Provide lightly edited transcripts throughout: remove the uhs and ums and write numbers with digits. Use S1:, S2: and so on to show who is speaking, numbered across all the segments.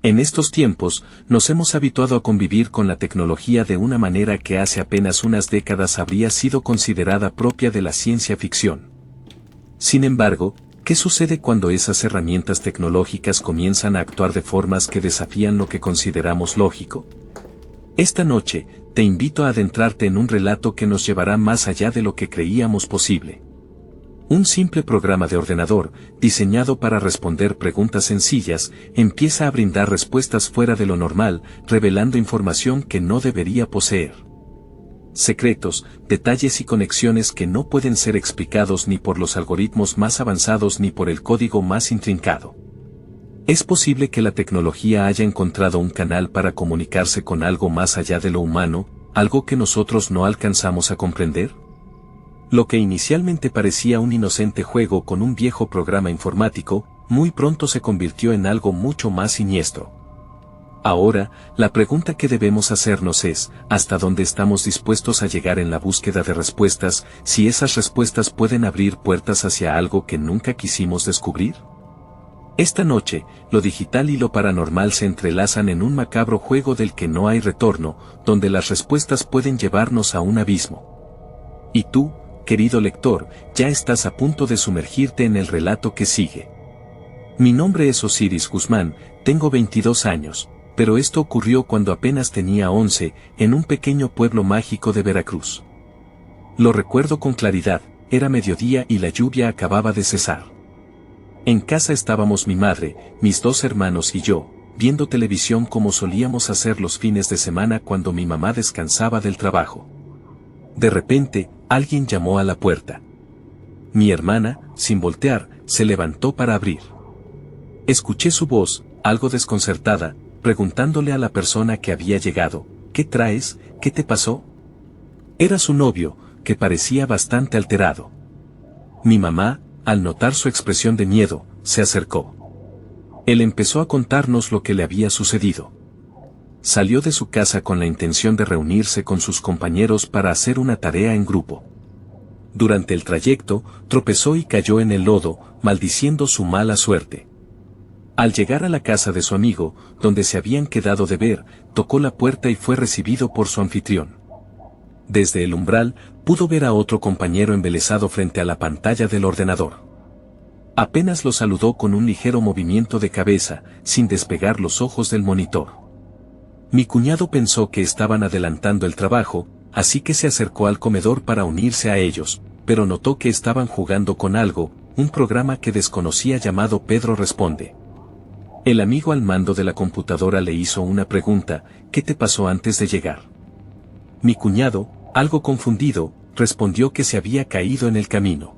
S1: En estos tiempos, nos hemos habituado a convivir con la tecnología de una manera que hace apenas unas décadas habría sido considerada propia de la ciencia ficción. Sin embargo, ¿qué sucede cuando esas herramientas tecnológicas comienzan a actuar de formas que desafían lo que consideramos lógico? Esta noche, te invito a adentrarte en un relato que nos llevará más allá de lo que creíamos posible. Un simple programa de ordenador, diseñado para responder preguntas sencillas, empieza a brindar respuestas fuera de lo normal, revelando información que no debería poseer. Secretos, detalles y conexiones que no pueden ser explicados ni por los algoritmos más avanzados ni por el código más intrincado. ¿Es posible que la tecnología haya encontrado un canal para comunicarse con algo más allá de lo humano, algo que nosotros no alcanzamos a comprender? Lo que inicialmente parecía un inocente juego con un viejo programa informático, muy pronto se convirtió en algo mucho más siniestro. Ahora, la pregunta que debemos hacernos es, ¿hasta dónde estamos dispuestos a llegar en la búsqueda de respuestas, si esas respuestas pueden abrir puertas hacia algo que nunca quisimos descubrir? Esta noche, lo digital y lo paranormal se entrelazan en un macabro juego del que no hay retorno, donde las respuestas pueden llevarnos a un abismo. Y tú, querido lector, ya estás a punto de sumergirte en el relato que sigue. Mi nombre es Osiris Guzmán, tengo 22 años, pero esto ocurrió cuando apenas tenía 11, en un pequeño pueblo mágico de Veracruz. Lo recuerdo con claridad, era mediodía y la lluvia acababa de cesar. En casa estábamos mi madre, mis 2 hermanos y yo, viendo televisión como solíamos hacer los fines de semana cuando mi mamá descansaba del trabajo. De repente, alguien llamó a la puerta. Mi hermana, sin voltear, se levantó para abrir. Escuché su voz, algo desconcertada, preguntándole a la persona que había llegado, ¿qué traes? ¿Qué te pasó? Era su novio, que parecía bastante alterado. Mi mamá, al notar su expresión de miedo, se acercó. Él empezó a contarnos lo que le había sucedido. Salió de su casa con la intención de reunirse con sus compañeros para hacer una tarea en grupo. Durante el trayecto, tropezó y cayó en el lodo, maldiciendo su mala suerte. Al llegar a la casa de su amigo, donde se habían quedado de ver, tocó la puerta y fue recibido por su anfitrión. Desde el umbral, pudo ver a otro compañero embelesado frente a la pantalla del ordenador. Apenas lo saludó con un ligero movimiento de cabeza, sin despegar los ojos del monitor. Mi cuñado pensó que estaban adelantando el trabajo, así que se acercó al comedor para unirse a ellos, pero notó que estaban jugando con algo, un programa que desconocía llamado Pedro Responde. El amigo al mando de la computadora le hizo una pregunta, ¿qué te pasó antes de llegar? Mi cuñado, algo confundido, respondió que se había caído en el camino.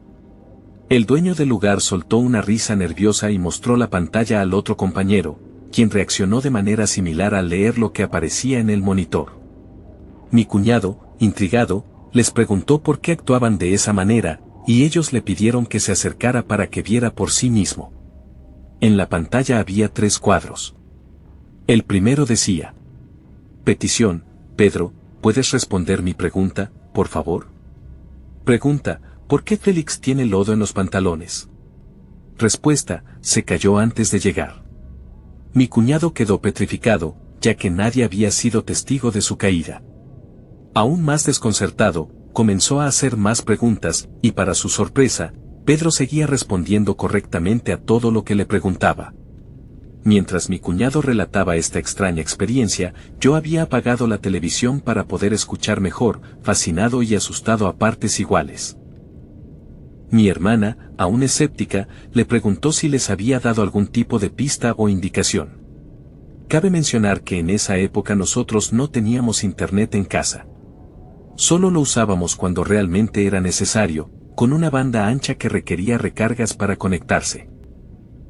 S1: El dueño del lugar soltó una risa nerviosa y mostró la pantalla al otro compañero, quien reaccionó de manera similar al leer lo que aparecía en el monitor. Mi cuñado, intrigado, les preguntó por qué actuaban de esa manera, y ellos le pidieron que se acercara para que viera por sí mismo. En la pantalla había 3 cuadros. El primero decía: petición, Pedro, ¿puedes responder mi pregunta, por favor? Pregunta, ¿por qué Félix tiene lodo en los pantalones? Respuesta, se cayó antes de llegar. Mi cuñado quedó petrificado, ya que nadie había sido testigo de su caída. Aún más desconcertado, comenzó a hacer más preguntas, y para su sorpresa, Pedro seguía respondiendo correctamente a todo lo que le preguntaba. Mientras mi cuñado relataba esta extraña experiencia, yo había apagado la televisión para poder escuchar mejor, fascinado y asustado a partes iguales. Mi hermana, aún escéptica, le preguntó si les había dado algún tipo de pista o indicación. Cabe mencionar que en esa época nosotros no teníamos internet en casa. Solo lo usábamos cuando realmente era necesario, con una banda ancha que requería recargas para conectarse.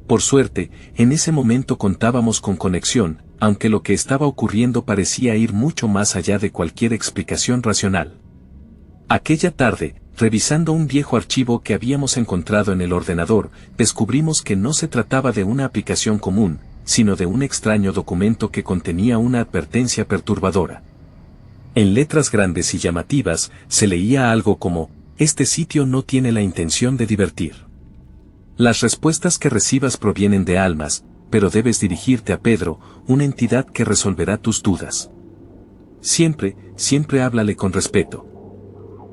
S1: Por suerte, en ese momento contábamos con conexión, aunque lo que estaba ocurriendo parecía ir mucho más allá de cualquier explicación racional. Aquella tarde, revisando un viejo archivo que habíamos encontrado en el ordenador, descubrimos que no se trataba de una aplicación común, sino de un extraño documento que contenía una advertencia perturbadora. En letras grandes y llamativas, se leía algo como: este sitio no tiene la intención de divertir. Las respuestas que recibas provienen de almas, pero debes dirigirte a Pedro, una entidad que resolverá tus dudas. Siempre, siempre háblale con respeto.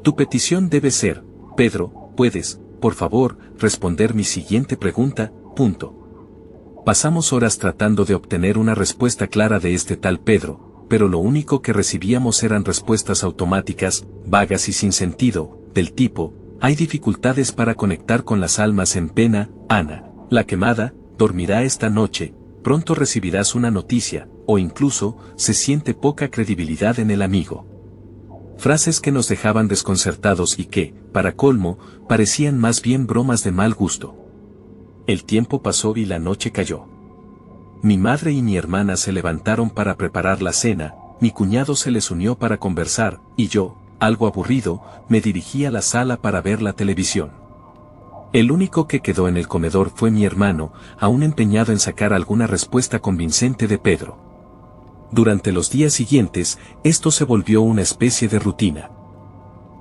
S1: Tu petición debe ser: Pedro, ¿puedes, por favor, responder mi siguiente pregunta? Pasamos horas tratando de obtener una respuesta clara de este tal Pedro, pero lo único que recibíamos eran respuestas automáticas, vagas y sin sentido, del tipo: hay dificultades para conectar con las almas en pena, Ana, la quemada, dormirá esta noche, pronto recibirás una noticia, o incluso, se siente poca credibilidad en el amigo. Frases que nos dejaban desconcertados y que, para colmo, parecían más bien bromas de mal gusto. El tiempo pasó y la noche cayó. Mi madre y mi hermana se levantaron para preparar la cena, mi cuñado se les unió para conversar, y yo, algo aburrido, me dirigí a la sala para ver la televisión. El único que quedó en el comedor fue mi hermano, aún empeñado en sacar alguna respuesta convincente de Pedro. Durante los días siguientes, esto se volvió una especie de rutina.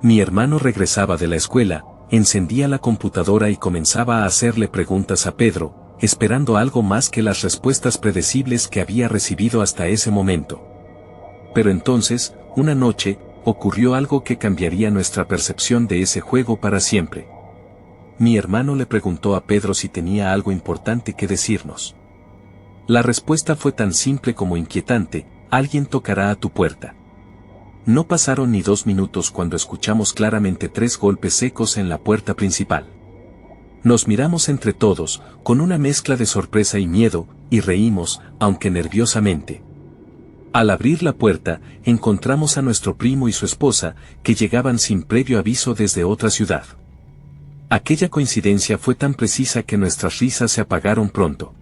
S1: Mi hermano regresaba de la escuela, encendía la computadora y comenzaba a hacerle preguntas a Pedro, esperando algo más que las respuestas predecibles que había recibido hasta ese momento. Pero entonces, una noche, ocurrió algo que cambiaría nuestra percepción de ese juego para siempre. Mi hermano le preguntó a Pedro si tenía algo importante que decirnos. La respuesta fue tan simple como inquietante: alguien tocará a tu puerta. No pasaron ni 2 minutos cuando escuchamos claramente 3 golpes secos en la puerta principal. Nos miramos entre todos, con una mezcla de sorpresa y miedo, y reímos, aunque nerviosamente. Al abrir la puerta, encontramos a nuestro primo y su esposa, que llegaban sin previo aviso desde otra ciudad. Aquella coincidencia fue tan precisa que nuestras risas se apagaron pronto.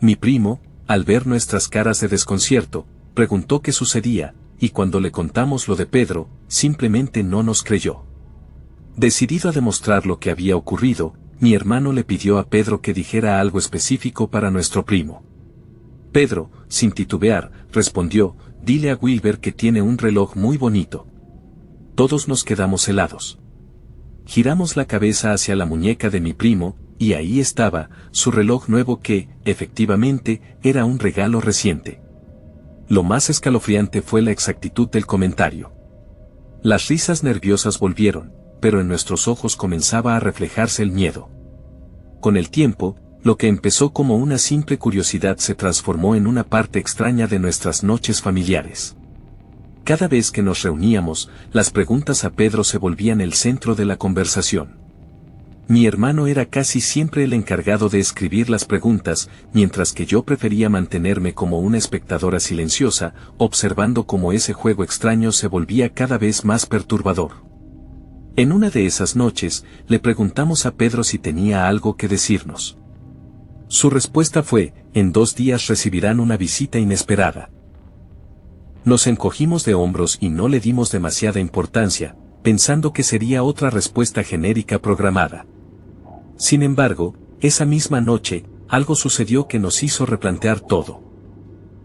S1: Mi primo, al ver nuestras caras de desconcierto, preguntó qué sucedía, y cuando le contamos lo de Pedro, simplemente no nos creyó. Decidido a demostrar lo que había ocurrido, mi hermano le pidió a Pedro que dijera algo específico para nuestro primo. Pedro, sin titubear, respondió: dile a Wilber que tiene un reloj muy bonito. Todos nos quedamos helados. Giramos la cabeza hacia la muñeca de mi primo, y ahí estaba, su reloj nuevo que, efectivamente, era un regalo reciente. Lo más escalofriante fue la exactitud del comentario. Las risas nerviosas volvieron, pero en nuestros ojos comenzaba a reflejarse el miedo. Con el tiempo, lo que empezó como una simple curiosidad se transformó en una parte extraña de nuestras noches familiares. Cada vez que nos reuníamos, las preguntas a Pedro se volvían el centro de la conversación. Mi hermano era casi siempre el encargado de escribir las preguntas, mientras que yo prefería mantenerme como una espectadora silenciosa, observando cómo ese juego extraño se volvía cada vez más perturbador. En una de esas noches, le preguntamos a Pedro si tenía algo que decirnos. Su respuesta fue: en 2 días recibirán una visita inesperada. Nos encogimos de hombros y no le dimos demasiada importancia, pensando que sería otra respuesta genérica programada. Sin embargo, esa misma noche, algo sucedió que nos hizo replantear todo.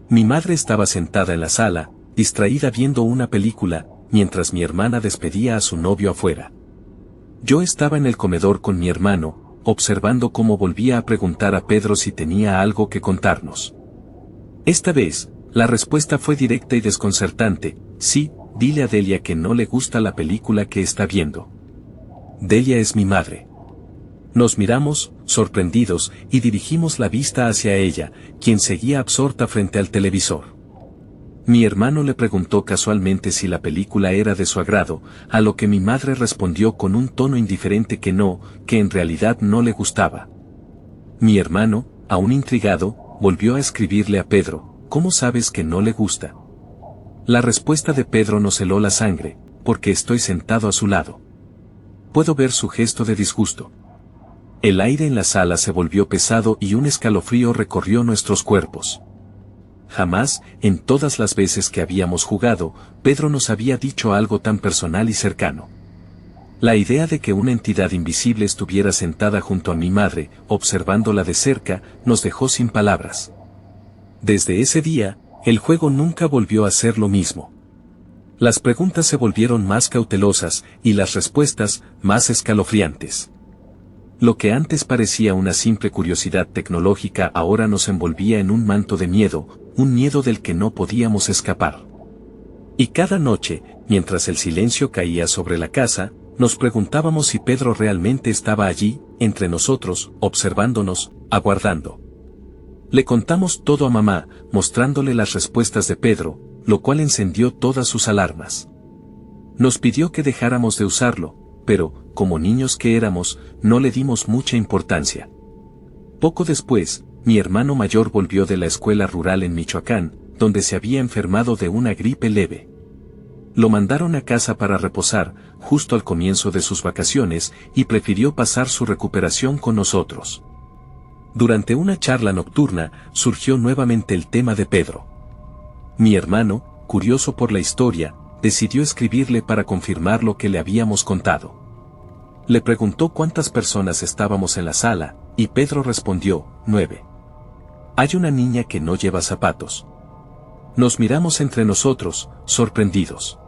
S1: Mi madre estaba sentada en la sala, distraída viendo una película, mientras mi hermana despedía a su novio afuera. Yo estaba en el comedor con mi hermano, observando cómo volvía a preguntar a Pedro si tenía algo que contarnos. Esta vez, la respuesta fue directa y desconcertante: sí, dile a Delia que no le gusta la película que está viendo. Delia es mi madre. Nos miramos, sorprendidos, y dirigimos la vista hacia ella, quien seguía absorta frente al televisor. Mi hermano le preguntó casualmente si la película era de su agrado, a lo que mi madre respondió con un tono indiferente que no, que en realidad no le gustaba. Mi hermano, aún intrigado, volvió a escribirle a Pedro: ¿cómo sabes que no le gusta? La respuesta de Pedro nos heló la sangre: porque estoy sentado a su lado. Puedo ver su gesto de disgusto. El aire en la sala se volvió pesado y un escalofrío recorrió nuestros cuerpos. Jamás, en todas las veces que habíamos jugado, Pedro nos había dicho algo tan personal y cercano. La idea de que una entidad invisible estuviera sentada junto a mi madre, observándola de cerca, nos dejó sin palabras. Desde ese día, el juego nunca volvió a ser lo mismo. Las preguntas se volvieron más cautelosas, y las respuestas, más escalofriantes. Lo que antes parecía una simple curiosidad tecnológica ahora nos envolvía en un manto de miedo, un miedo del que no podíamos escapar. Y cada noche, mientras el silencio caía sobre la casa, nos preguntábamos si Pedro realmente estaba allí, entre nosotros, observándonos, aguardando. Le contamos todo a mamá, mostrándole las respuestas de Pedro, lo cual encendió todas sus alarmas. Nos pidió que dejáramos de usarlo, pero, como niños que éramos, no le dimos mucha importancia. Poco después, mi hermano mayor volvió de la escuela rural en Michoacán, donde se había enfermado de una gripe leve. Lo mandaron a casa para reposar, justo al comienzo de sus vacaciones, y prefirió pasar su recuperación con nosotros. Durante una charla nocturna, surgió nuevamente el tema de Pedro. Mi hermano, curioso por la historia, decidió escribirle para confirmar lo que le habíamos contado. Le preguntó cuántas personas estábamos en la sala, y Pedro respondió, 9. Hay una niña que no lleva zapatos. Nos miramos entre nosotros, sorprendidos.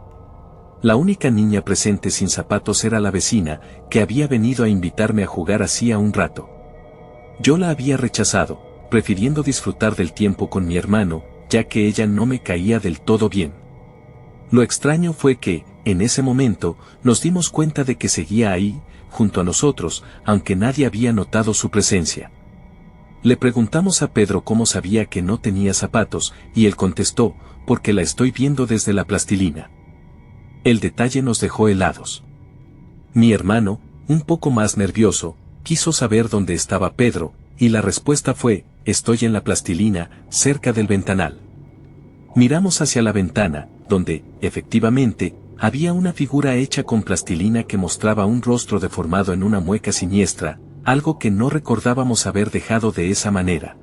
S1: La única niña presente sin zapatos era la vecina, que había venido a invitarme a jugar hacía un rato. Yo la había rechazado, prefiriendo disfrutar del tiempo con mi hermano, ya que ella no me caía del todo bien. Lo extraño fue que, en ese momento, nos dimos cuenta de que seguía ahí, junto a nosotros, aunque nadie había notado su presencia. Le preguntamos a Pedro cómo sabía que no tenía zapatos, y él contestó, porque la estoy viendo desde la plastilina. El detalle nos dejó helados. Mi hermano, un poco más nervioso, quiso saber dónde estaba Pedro, y la respuesta fue, estoy en la plastilina, cerca del ventanal. Miramos hacia la ventana, donde, efectivamente, había una figura hecha con plastilina que mostraba un rostro deformado en una mueca siniestra, algo que no recordábamos haber dejado de esa manera.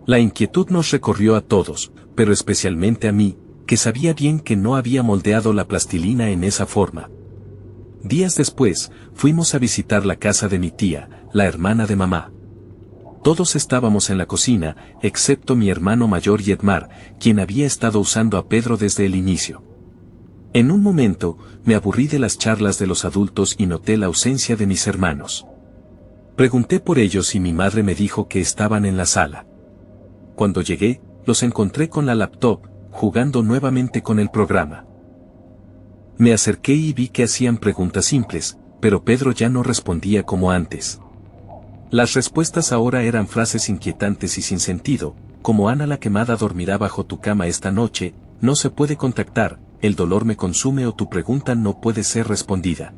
S1: La inquietud nos recorrió a todos, pero especialmente a mí, que sabía bien que no había moldeado la plastilina en esa forma. Días después, fuimos a visitar la casa de mi tía, la hermana de mamá. Todos estábamos en la cocina, excepto mi hermano mayor Yedmar, quien había estado usando a Pedro desde el inicio. En un momento, me aburrí de las charlas de los adultos y noté la ausencia de mis hermanos. Pregunté por ellos y mi madre me dijo que estaban en la sala. Cuando llegué, los encontré con la laptop, jugando nuevamente con el programa. Me acerqué y vi que hacían preguntas simples, pero Pedro ya no respondía como antes. Las respuestas ahora eran frases inquietantes y sin sentido, como Ana la quemada dormirá bajo tu cama esta noche, no se puede contactar, el dolor me consume o tu pregunta no puede ser respondida.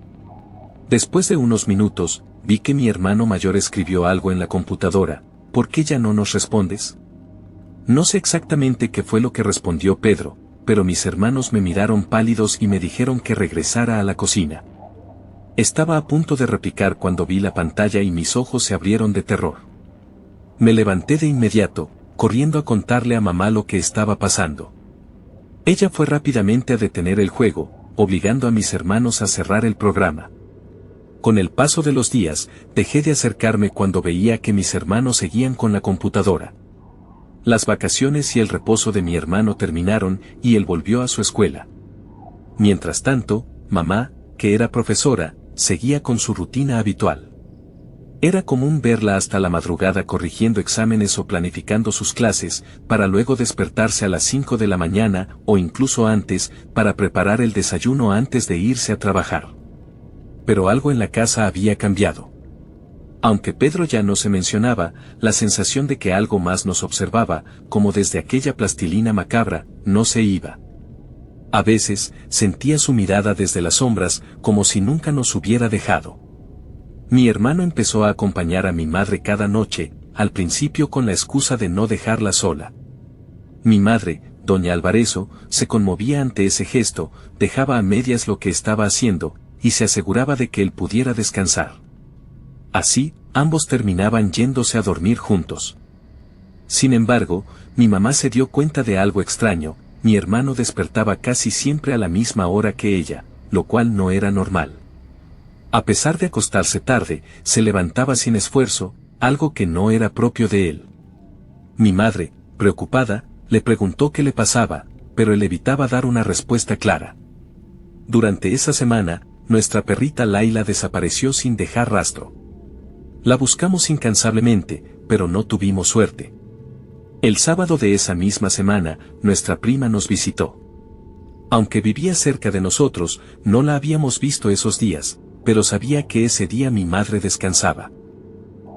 S1: Después de unos minutos, vi que mi hermano mayor escribió algo en la computadora, ¿por qué ya no nos respondes? No sé exactamente qué fue lo que respondió Pedro, pero mis hermanos me miraron pálidos y me dijeron que regresara a la cocina. Estaba a punto de replicar cuando vi la pantalla y mis ojos se abrieron de terror. Me levanté de inmediato, corriendo a contarle a mamá lo que estaba pasando. Ella fue rápidamente a detener el juego, obligando a mis hermanos a cerrar el programa. Con el paso de los días, dejé de acercarme cuando veía que mis hermanos seguían con la computadora. Las vacaciones y el reposo de mi hermano terminaron y él volvió a su escuela. Mientras tanto, mamá, que era profesora, seguía con su rutina habitual. Era común verla hasta la madrugada corrigiendo exámenes o planificando sus clases, para luego despertarse a las 5 de la mañana o incluso antes, para preparar el desayuno antes de irse a trabajar. Pero algo en la casa había cambiado. Aunque Pedro ya no se mencionaba, la sensación de que algo más nos observaba, como desde aquella plastilina macabra, no se iba. A veces, sentía su mirada desde las sombras, como si nunca nos hubiera dejado. Mi hermano empezó a acompañar a mi madre cada noche, al principio con la excusa de no dejarla sola. Mi madre, doña Alvarezo, se conmovía ante ese gesto, dejaba a medias lo que estaba haciendo, y se aseguraba de que él pudiera descansar. Así, ambos terminaban yéndose a dormir juntos. Sin embargo, mi mamá se dio cuenta de algo extraño, mi hermano despertaba casi siempre a la misma hora que ella, lo cual no era normal. A pesar de acostarse tarde, se levantaba sin esfuerzo, algo que no era propio de él. Mi madre, preocupada, le preguntó qué le pasaba, pero él evitaba dar una respuesta clara. Durante esa semana, nuestra perrita Laila desapareció sin dejar rastro. La buscamos incansablemente, pero no tuvimos suerte. El sábado de esa misma semana, nuestra prima nos visitó. Aunque vivía cerca de nosotros, no la habíamos visto esos días, pero sabía que ese día mi madre descansaba.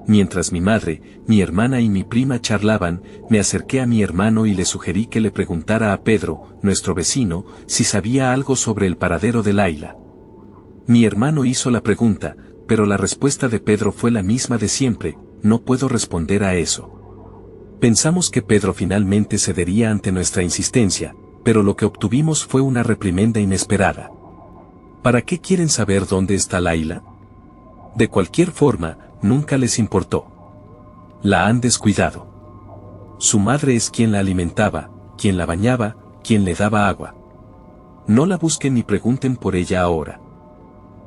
S1: Mientras mi madre, mi hermana y mi prima charlaban, me acerqué a mi hermano y le sugerí que le preguntara a Pedro, nuestro vecino, si sabía algo sobre el paradero de Laila. Mi hermano hizo la pregunta, pero la respuesta de Pedro fue la misma de siempre: no puedo responder a eso. Pensamos que Pedro finalmente cedería ante nuestra insistencia, pero lo que obtuvimos fue una reprimenda inesperada. ¿Para qué quieren saber dónde está Laila? De cualquier forma, nunca les importó. La han descuidado. Su madre es quien la alimentaba, quien la bañaba, quien le daba agua. No la busquen ni pregunten por ella ahora.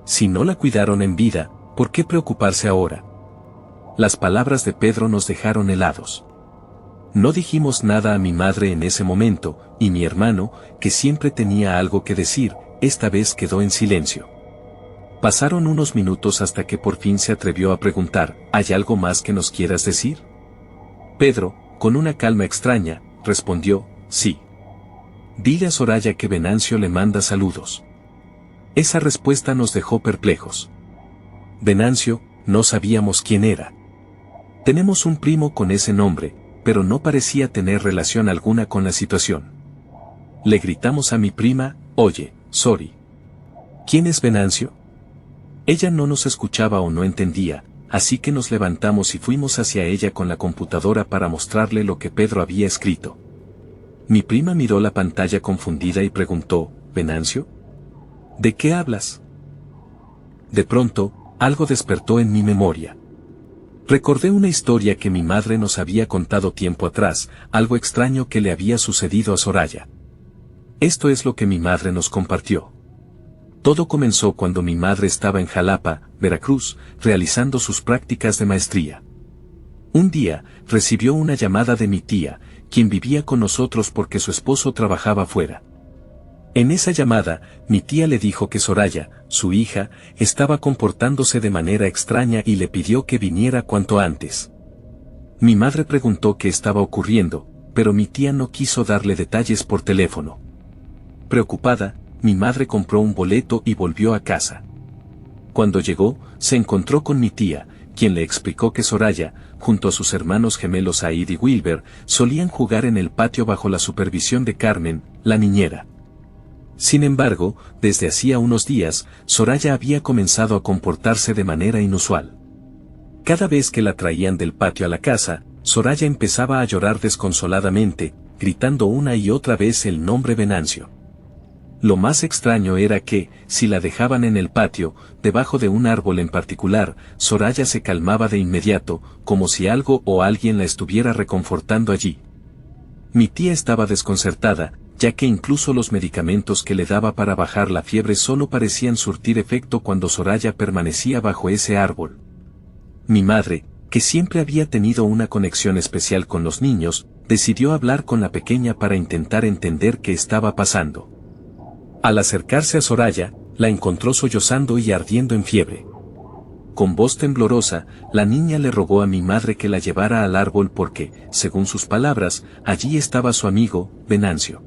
S1: Si no la cuidaron en vida, ¿por qué preocuparse ahora? Las palabras de Pedro nos dejaron helados. No dijimos nada a mi madre en ese momento, y mi hermano, que siempre tenía algo que decir, esta vez quedó en silencio. Pasaron unos minutos hasta que por fin se atrevió a preguntar: ¿hay algo más que nos quieras decir? Pedro, con una calma extraña, respondió: sí. Dile a Soraya que Venancio le manda saludos. Esa respuesta nos dejó perplejos. Venancio, no sabíamos quién era. Tenemos un primo con ese nombre, pero no parecía tener relación alguna con la situación. Le gritamos a mi prima: oye, Sori, ¿quién es Venancio? Ella no nos escuchaba o no entendía, así que nos levantamos y fuimos hacia ella con la computadora para mostrarle lo que Pedro había escrito. Mi prima miró la pantalla confundida y preguntó: ¿Venancio? ¿De qué hablas? De pronto, algo despertó en mi memoria. Recordé una historia que mi madre nos había contado tiempo atrás, algo extraño que le había sucedido a Soraya. Esto es lo que mi madre nos compartió. Todo comenzó cuando mi madre estaba en Jalapa, Veracruz, realizando sus prácticas de maestría. Un día, recibió una llamada de mi tía, quien vivía con nosotros porque su esposo trabajaba fuera. En esa llamada, mi tía le dijo que Soraya, su hija, estaba comportándose de manera extraña y le pidió que viniera cuanto antes. Mi madre preguntó qué estaba ocurriendo, pero mi tía no quiso darle detalles por teléfono. Preocupada, mi madre compró un boleto y volvió a casa. Cuando llegó, se encontró con mi tía, quien le explicó que Soraya, junto a sus hermanos gemelos Aid y Wilber, solían jugar en el patio bajo la supervisión de Carmen, la niñera. Sin embargo, desde hacía unos días, Soraya había comenzado a comportarse de manera inusual. Cada vez que la traían del patio a la casa, Soraya empezaba a llorar desconsoladamente, gritando una y otra vez el nombre Venancio. Lo más extraño era que, si la dejaban en el patio, debajo de un árbol en particular, Soraya se calmaba de inmediato, como si algo o alguien la estuviera reconfortando allí. Mi tía estaba desconcertada, ya que incluso los medicamentos que le daba para bajar la fiebre solo parecían surtir efecto cuando Soraya permanecía bajo ese árbol. Mi madre, que siempre había tenido una conexión especial con los niños, decidió hablar con la pequeña para intentar entender qué estaba pasando. Al acercarse a Soraya, la encontró sollozando y ardiendo en fiebre. Con voz temblorosa, la niña le rogó a mi madre que la llevara al árbol porque, según sus palabras, allí estaba su amigo, Venancio.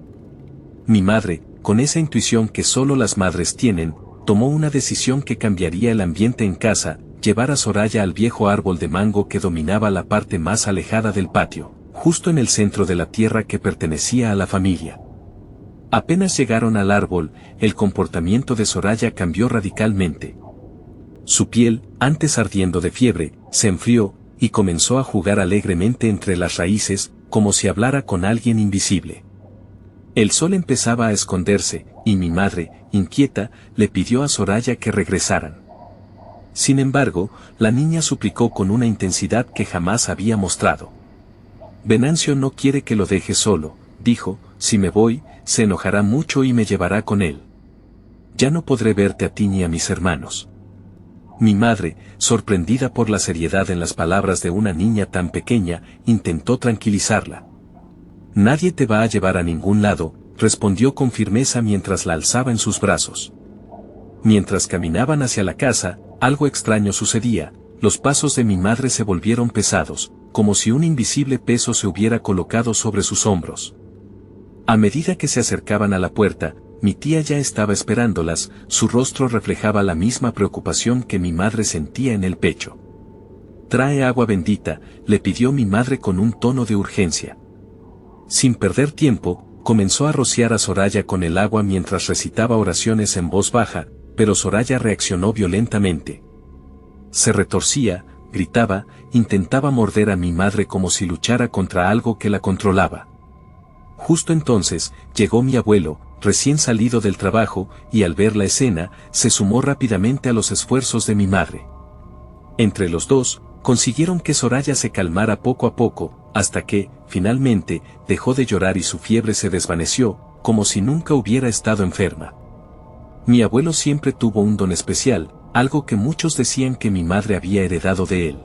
S1: Mi madre, con esa intuición que solo las madres tienen, tomó una decisión que cambiaría el ambiente en casa: llevar a Soraya al viejo árbol de mango que dominaba la parte más alejada del patio, justo en el centro de la tierra que pertenecía a la familia. Apenas llegaron al árbol, el comportamiento de Soraya cambió radicalmente. Su piel, antes ardiendo de fiebre, se enfrió, y comenzó a jugar alegremente entre las raíces, como si hablara con alguien invisible. El sol empezaba a esconderse, y mi madre, inquieta, le pidió a Soraya que regresaran. Sin embargo, la niña suplicó con una intensidad que jamás había mostrado. Venancio no quiere que lo deje solo, dijo: si me voy, se enojará mucho y me llevará con él. Ya no podré verte a ti ni a mis hermanos. Mi madre, sorprendida por la seriedad en las palabras de una niña tan pequeña, intentó tranquilizarla. Nadie te va a llevar a ningún lado, respondió con firmeza mientras la alzaba en sus brazos. Mientras caminaban hacia la casa, algo extraño sucedía: los pasos de mi madre se volvieron pesados, como si un invisible peso se hubiera colocado sobre sus hombros. A medida que se acercaban a la puerta, mi tía ya estaba esperándolas, su rostro reflejaba la misma preocupación que mi madre sentía en el pecho. «Trae agua bendita», le pidió mi madre con un tono de urgencia. Sin perder tiempo, comenzó a rociar a Soraya con el agua mientras recitaba oraciones en voz baja, pero Soraya reaccionó violentamente. Se retorcía, gritaba, intentaba morder a mi madre como si luchara contra algo que la controlaba. Justo entonces, llegó mi abuelo, recién salido del trabajo, y al ver la escena, se sumó rápidamente a los esfuerzos de mi madre. Entre los dos, consiguieron que Soraya se calmara poco a poco, hasta que, finalmente, dejó de llorar y su fiebre se desvaneció, como si nunca hubiera estado enferma. Mi abuelo siempre tuvo un don especial, algo que muchos decían que mi madre había heredado de él.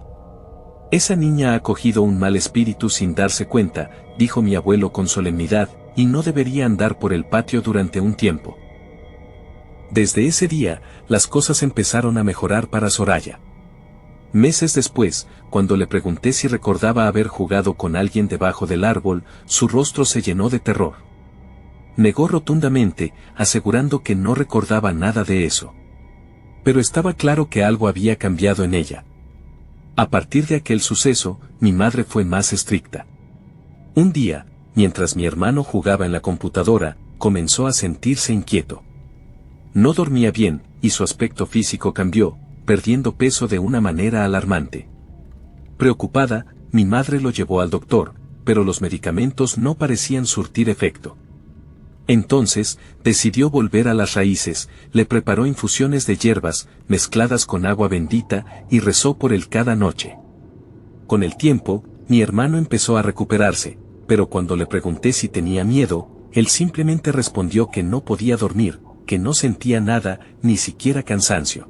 S1: «Esa niña ha cogido un mal espíritu sin darse cuenta», dijo mi abuelo con solemnidad, «y no debería andar por el patio durante un tiempo». Desde ese día, las cosas empezaron a mejorar para Soraya. Meses después, cuando le pregunté si recordaba haber jugado con alguien debajo del árbol, su rostro se llenó de terror. Negó rotundamente, asegurando que no recordaba nada de eso. Pero estaba claro que algo había cambiado en ella. A partir de aquel suceso, mi madre fue más estricta. Un día, mientras mi hermano jugaba en la computadora, comenzó a sentirse inquieto. No dormía bien, y su aspecto físico cambió, perdiendo peso de una manera alarmante. Preocupada, mi madre lo llevó al doctor, pero los medicamentos no parecían surtir efecto. Entonces, decidió volver a las raíces, le preparó infusiones de hierbas, mezcladas con agua bendita, y rezó por él cada noche. Con el tiempo, mi hermano empezó a recuperarse, pero cuando le pregunté si tenía miedo, él simplemente respondió que no podía dormir, que no sentía nada, ni siquiera cansancio.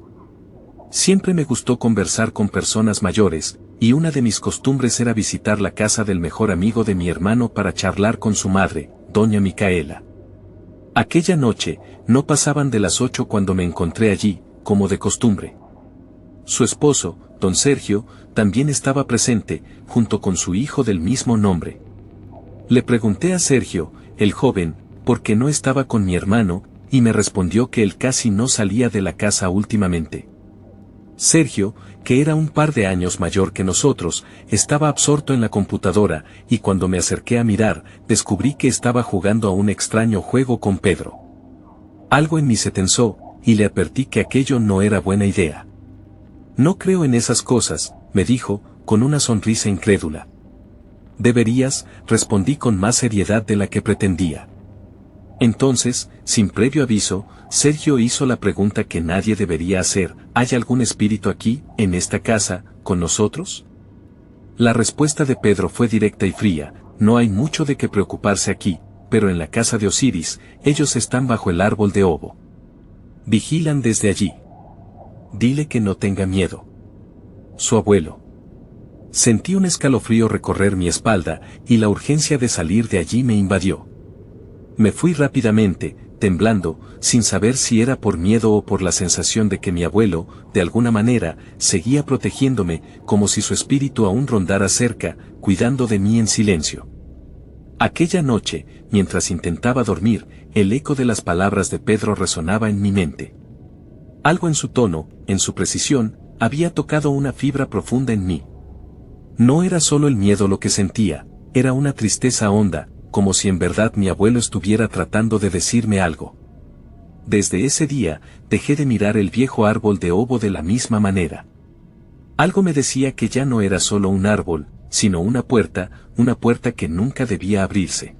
S1: Siempre me gustó conversar con personas mayores, y una de mis costumbres era visitar la casa del mejor amigo de mi hermano para charlar con su madre, doña Micaela. Aquella noche, no pasaban de las 8 cuando me encontré allí, como de costumbre. Su esposo, don Sergio, también estaba presente, junto con su hijo del mismo nombre. Le pregunté a Sergio, el joven, por qué no estaba con mi hermano, y me respondió que él casi no salía de la casa últimamente. Sergio, que era un par de años mayor que nosotros, estaba absorto en la computadora, y cuando me acerqué a mirar, descubrí que estaba jugando a un extraño juego con Pedro. Algo en mí se tensó, y le advertí que aquello no era buena idea. «No creo en esas cosas», me dijo, con una sonrisa incrédula. «Deberías», respondí con más seriedad de la que pretendía. Entonces, sin previo aviso, Sergio hizo la pregunta que nadie debería hacer: ¿hay algún espíritu aquí, en esta casa, con nosotros? La respuesta de Pedro fue directa y fría: no hay mucho de qué preocuparse aquí, pero en la casa de Osiris, ellos están bajo el árbol de Obo. Vigilan desde allí. Dile que no tenga miedo. Su abuelo. Sentí un escalofrío recorrer mi espalda, y la urgencia de salir de allí me invadió. Me fui rápidamente, temblando, sin saber si era por miedo o por la sensación de que mi abuelo, de alguna manera, seguía protegiéndome, como si su espíritu aún rondara cerca, cuidando de mí en silencio. Aquella noche, mientras intentaba dormir, el eco de las palabras de Pedro resonaba en mi mente. Algo en su tono, en su precisión, había tocado una fibra profunda en mí. No era solo el miedo lo que sentía, era una tristeza honda, como si en verdad mi abuelo estuviera tratando de decirme algo. Desde ese día, dejé de mirar el viejo árbol de Obo de la misma manera. Algo me decía que ya no era solo un árbol, sino una puerta que nunca debía abrirse.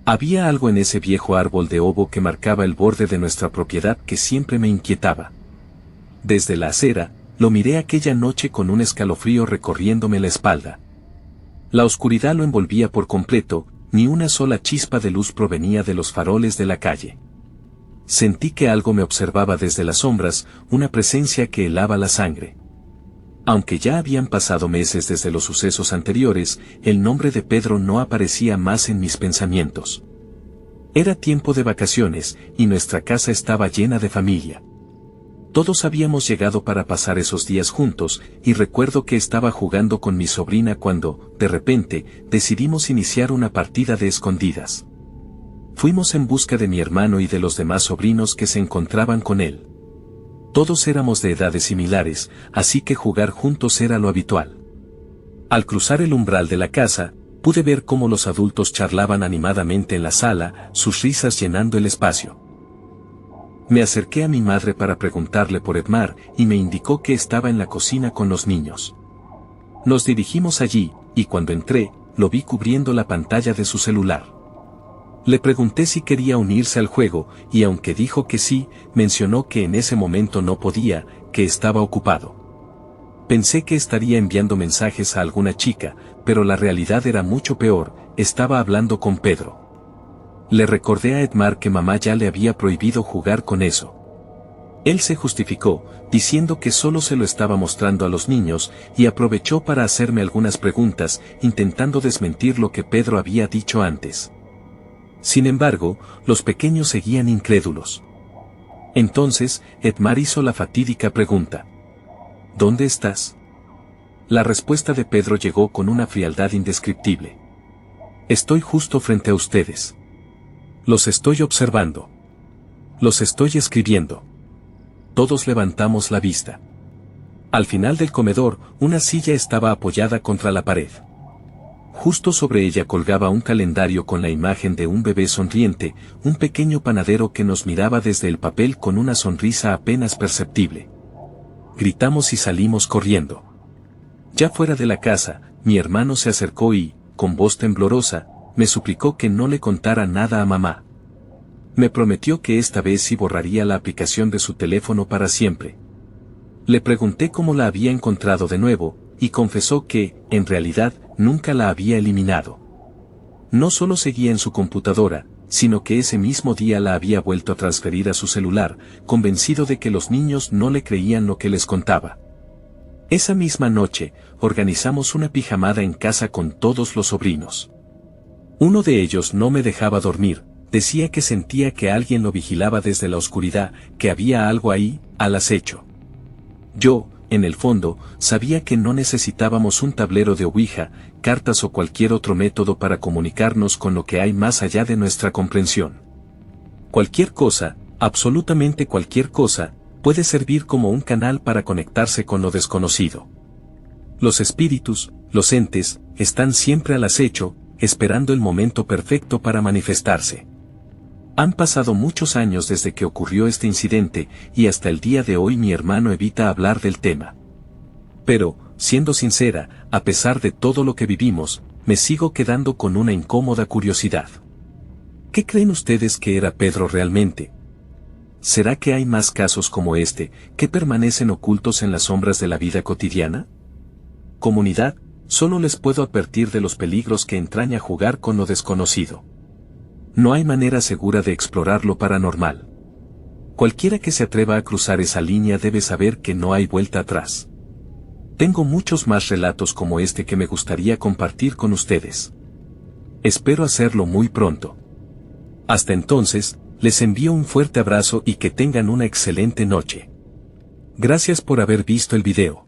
S1: Había algo en ese viejo árbol de Obo que marcaba el borde de nuestra propiedad que siempre me inquietaba. Desde la acera, lo miré aquella noche con un escalofrío recorriéndome la espalda. La oscuridad lo envolvía por completo, ni una sola chispa de luz provenía de los faroles de la calle. Sentí que algo me observaba desde las sombras, una presencia que helaba la sangre. Aunque ya habían pasado meses desde los sucesos anteriores, el nombre de Pedro no aparecía más en mis pensamientos. Era tiempo de vacaciones, y nuestra casa estaba llena de familia. Todos habíamos llegado para pasar esos días juntos, y recuerdo que estaba jugando con mi sobrina cuando, de repente, decidimos iniciar una partida de escondidas. Fuimos en busca de mi hermano y de los demás sobrinos que se encontraban con él. Todos éramos de edades similares, así que jugar juntos era lo habitual. Al cruzar el umbral de la casa, pude ver cómo los adultos charlaban animadamente en la sala, sus risas llenando el espacio. Me acerqué a mi madre para preguntarle por Edmar y me indicó que estaba en la cocina con los niños. Nos dirigimos allí, y cuando entré, lo vi cubriendo la pantalla de su celular. Le pregunté si quería unirse al juego, y aunque dijo que sí, mencionó que en ese momento no podía, que estaba ocupado. Pensé que estaría enviando mensajes a alguna chica, pero la realidad era mucho peor, estaba hablando con Pedro. Le recordé a Edmar que mamá ya le había prohibido jugar con eso. Él se justificó, diciendo que solo se lo estaba mostrando a los niños, y aprovechó para hacerme algunas preguntas, intentando desmentir lo que Pedro había dicho antes. Sin embargo, los pequeños seguían incrédulos. Entonces, Edmar hizo la fatídica pregunta. ¿Dónde estás? La respuesta de Pedro llegó con una frialdad indescriptible. Estoy justo frente a ustedes. Los estoy observando. Los estoy escribiendo. Todos levantamos la vista. Al final del comedor, una silla estaba apoyada contra la pared. Justo sobre ella colgaba un calendario con la imagen de un bebé sonriente, un pequeño panadero que nos miraba desde el papel con una sonrisa apenas perceptible. Gritamos y salimos corriendo. Ya fuera de la casa, mi hermano se acercó y, con voz temblorosa, me suplicó que no le contara nada a mamá. Me prometió que esta vez sí borraría la aplicación de su teléfono para siempre. Le pregunté cómo la había encontrado de nuevo, y confesó que, en realidad, nunca la había eliminado. No solo seguía en su computadora, sino que ese mismo día la había vuelto a transferir a su celular, convencido de que los niños no le creían lo que les contaba. Esa misma noche, organizamos una pijamada en casa con todos los sobrinos. Uno de ellos no me dejaba dormir, decía que sentía que alguien lo vigilaba desde la oscuridad, que había algo ahí, al acecho. Yo, en el fondo, sabía que no necesitábamos un tablero de Ouija, cartas o cualquier otro método para comunicarnos con lo que hay más allá de nuestra comprensión. Cualquier cosa, absolutamente cualquier cosa, puede servir como un canal para conectarse con lo desconocido. Los espíritus, los entes, están siempre al acecho, esperando el momento perfecto para manifestarse. Han pasado muchos años desde que ocurrió este incidente, y hasta el día de hoy mi hermano evita hablar del tema. Pero, siendo sincera, a pesar de todo lo que vivimos, me sigo quedando con una incómoda curiosidad. ¿Qué creen ustedes que era Pedro realmente? ¿Será que hay más casos como este, que permanecen ocultos en las sombras de la vida cotidiana? Comunidad, solo les puedo advertir de los peligros que entraña jugar con lo desconocido. No hay manera segura de explorar lo paranormal. Cualquiera que se atreva a cruzar esa línea debe saber que no hay vuelta atrás. Tengo muchos más relatos como este que me gustaría compartir con ustedes. Espero hacerlo muy pronto. Hasta entonces, les envío un fuerte abrazo y que tengan una excelente noche. Gracias por haber visto el video.